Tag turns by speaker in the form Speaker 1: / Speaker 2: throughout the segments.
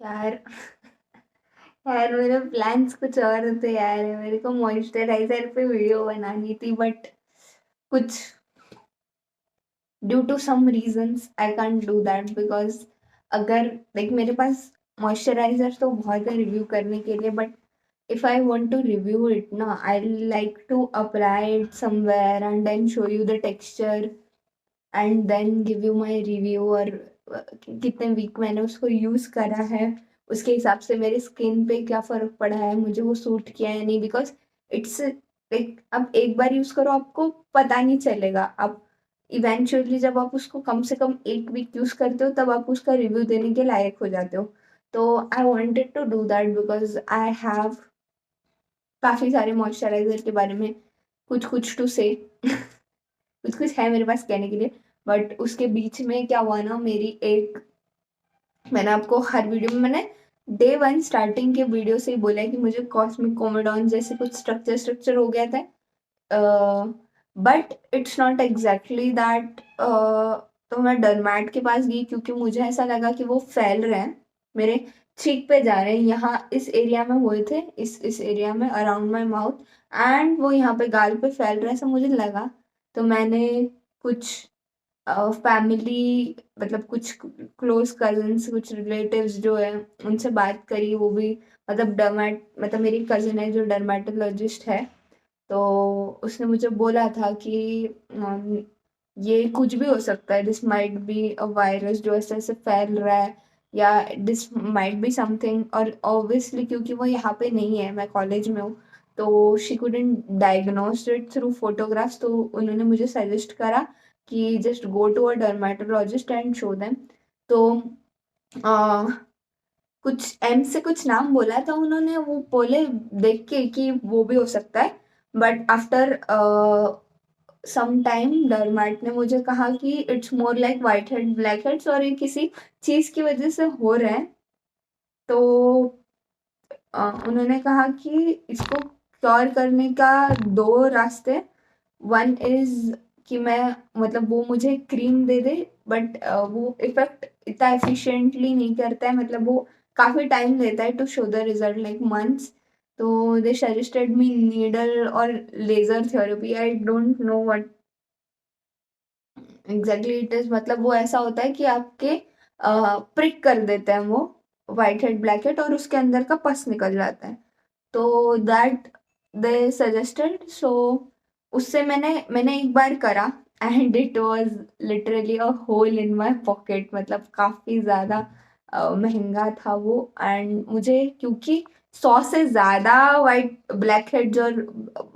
Speaker 1: यार यार मेरे प्लान्स कुछ और थे यार। मेरे को मॉइस्चराइजर पे वीडियो बनानी थी, बट कुछ due to some reasons I can't do that, because अगर लाइक मेरे पास मॉइस्चराइजर तो बहुत है रिव्यू करने के लिए, but if I want to review it ना, I like to apply it somewhere and then show you the texture and then give you my review, और कितने वीक मैंने उसको यूज करा है, उसके हिसाब से मेरे स्किन पे क्या फर्क पड़ा है, मुझे वो सूट किया है नहीं। बिकॉज इट्स लाइक अब एक बार यूज करो आपको पता नहीं चलेगा। अब इवेंचुअली जब आप उसको कम से कम एक वीक यूज करते हो तब आप उसका रिव्यू देने के लायक हो जाते हो। तो I wanted to do that because I have काफी सारे मॉइस्चराइजर के बारे में कुछ कुछ टू से कुछ कुछ है मेरे पास कहने के लिए। बट उसके बीच में क्या हुआ ना, मेरी एक मैंने आपको हर वीडियो में मैंने डे वन स्टार्टिंग के वीडियो से ही बोला है कि मुझे कॉस्मिक कोमेडॉन जैसे कुछ स्ट्रक्चर स्ट्रक्चर हो गया था। But it's not exactly that. तो मैं डरमैट के पास गई क्योंकि मुझे ऐसा लगा कि वो फैल रहे हैं, मेरे चीक पे जा रहे हैं, यहाँ इस एरिया में हुए थे, इस एरिया में अराउंड माई माउथ, एंड वो यहाँ पे गाल पे फैल रहे हैं, ऐसा मुझे लगा। तो मैंने कुछ फैमिली मतलब कुछ क्लोज कजन्स, कुछ रिलेटिव्स जो है उनसे बात करी, वो भी मतलब डर्मेट मतलब मेरी कजिन है जो डर्मेटोलॉजिस्ट है। तो उसने मुझे बोला था कि ये कुछ भी हो सकता है, this might be a virus जो ऐसे ऐसे फैल रहा है, या दिस माइट बी समथिंग। और ऑब्वियसली क्योंकि वो यहाँ पे नहीं है, मैं कॉलेज में हूँ, तो she couldn't diagnose it through photographs. तो उन्होंने मुझे सजेस्ट करा कि just go to a dermatologist and show them. तो अ, कुछ एम से कुछ नाम बोला था उन्होंने, वो बोले देख के कि वो भी हो सकता है। बट आफ्टर सम टाइम डरमैट ने मुझे कहा कि it's more like white head black heads, और ये किसी चीज की वजह से हो रहे हैं। तो उन्होंने कहा कि इसको क्योर करने का दो रास्ते। वन इज कि मैं मतलब वो मुझे क्रीम दे दे, बट वो इफेक्ट इतना एफिशिएंटली नहीं करता है, मतलब वो काफी टाइम लेता है to show the result, like months. तो दे सजेस्टेड मी नीडल और laser therapy. I don't know what exactly it is, मतलब वो ऐसा होता है कि आपके प्रिक कर देते हैं वो व्हाइट हेड ब्लैक हेड, और उसके अंदर का पस निकल जाता है। तो दैट दे सजेस्टेड। सो उससे मैंने एक बार करा, and it was literally a hole in my pocket, मतलब काफी ज्यादा महंगा था वो। एंड मुझे क्योंकि 100 से ज्यादा वाइट ब्लैक हेड्स और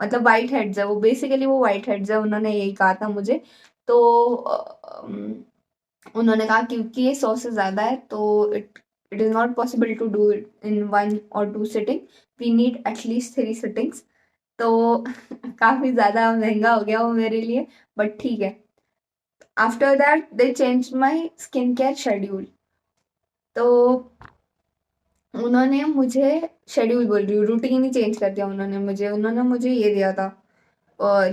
Speaker 1: मतलब वाइट हेड्स है, वो बेसिकली वो वाइट हेड्स है, उन्होंने यही कहा था मुझे। तो उन्होंने कहा क्योंकि ये 100 से ज्यादा है तो it is not possible to do it in 1 और 2 sitting, we need at least 3 sittings. तो काफी ज्यादा महंगा हो गया वो मेरे लिए, बट ठीक है। After that they change my skin care schedule. तो उन्होंने मुझे शेड्यूल बोल रही हूँ, रूटीन ही चेंज कर दिया उन्होंने मुझे ये दिया था।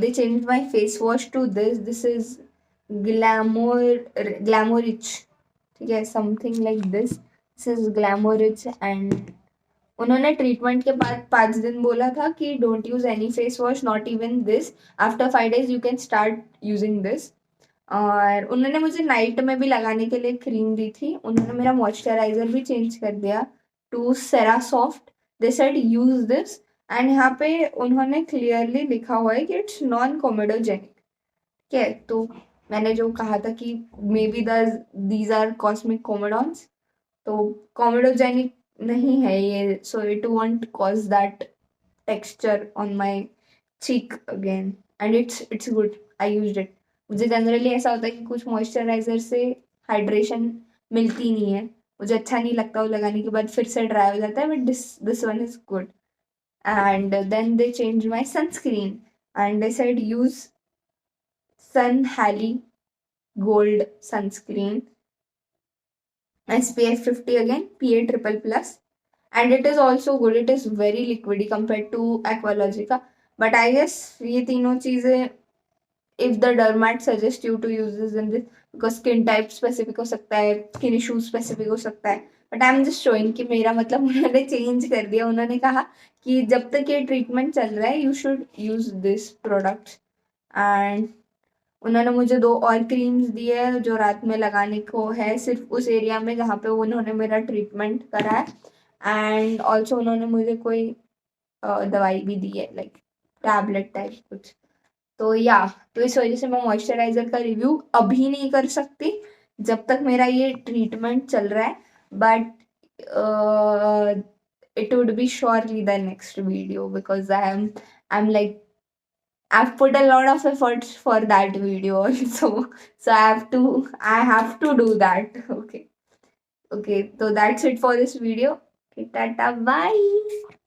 Speaker 1: They change my face wash to this is Glamorich, ठीक है, something like this is Glamorich. And उन्होंने ट्रीटमेंट के बाद 5 दिन बोला था कि don't use any face wash, not even this, after 5 days you can start using this. और उन्होंने मुझे नाइट में भी लगाने के लिए क्रीम दी थी। उन्होंने मेरा मॉइस्चराइजर भी चेंज कर दिया to Cera Soft. They said use this, and यहाँ पे उन्होंने क्लियरली लिखा हुआ है कि इट्स नॉन कोमेडोजेनिक। ठीक है, तो मैंने जो कहा था कि maybe these are cosmic comedones, तो कॉमेडोजेनिक नहीं है ये, so it won't cause that texture on my cheek again. And it's good, I used it. मुझे जनरली ऐसा होता है कि कुछ मॉइस्चराइजर से हाइड्रेशन मिलती नहीं है, मुझे अच्छा नहीं लगता, वो लगाने के बाद फिर से ड्राई हो जाता है, but this one is good. And then they change my sunscreen and they said use Sun Haily Gold sunscreen, SPF 50 again, PA triple plus, and it is also good. It is very liquidy compared to Aqualogica. But I guess ये तीनों चीजें, if the dermat suggests you to use this in this, because skin type specific हो सकता है, skin issue specific हो सकता है, but I am just showing कि मेरा मतलब उन्होंने चेंज कर दिया। उन्होंने कहा कि जब तक ये ट्रीटमेंट चल रहा है you should use this product. And उन्होंने मुझे 2 और क्रीम्स दिए हैं जो रात में लगाने को है, सिर्फ उस एरिया में जहाँ पे उन्होंने मेरा ट्रीटमेंट करा है। एंड ऑल्सो उन्होंने मुझे कोई दवाई भी दी है, लाइक टैबलेट टाइप कुछ। तो या तो इस वजह से मैं मॉइस्चराइजर का रिव्यू अभी नहीं कर सकती जब तक मेरा ये ट्रीटमेंट चल रहा है। But it would be surely the next video because I'm like I've put a lot of efforts for that video also. So I have to do that. Okay. Okay, so that's it for this video. Okay, tata, bye.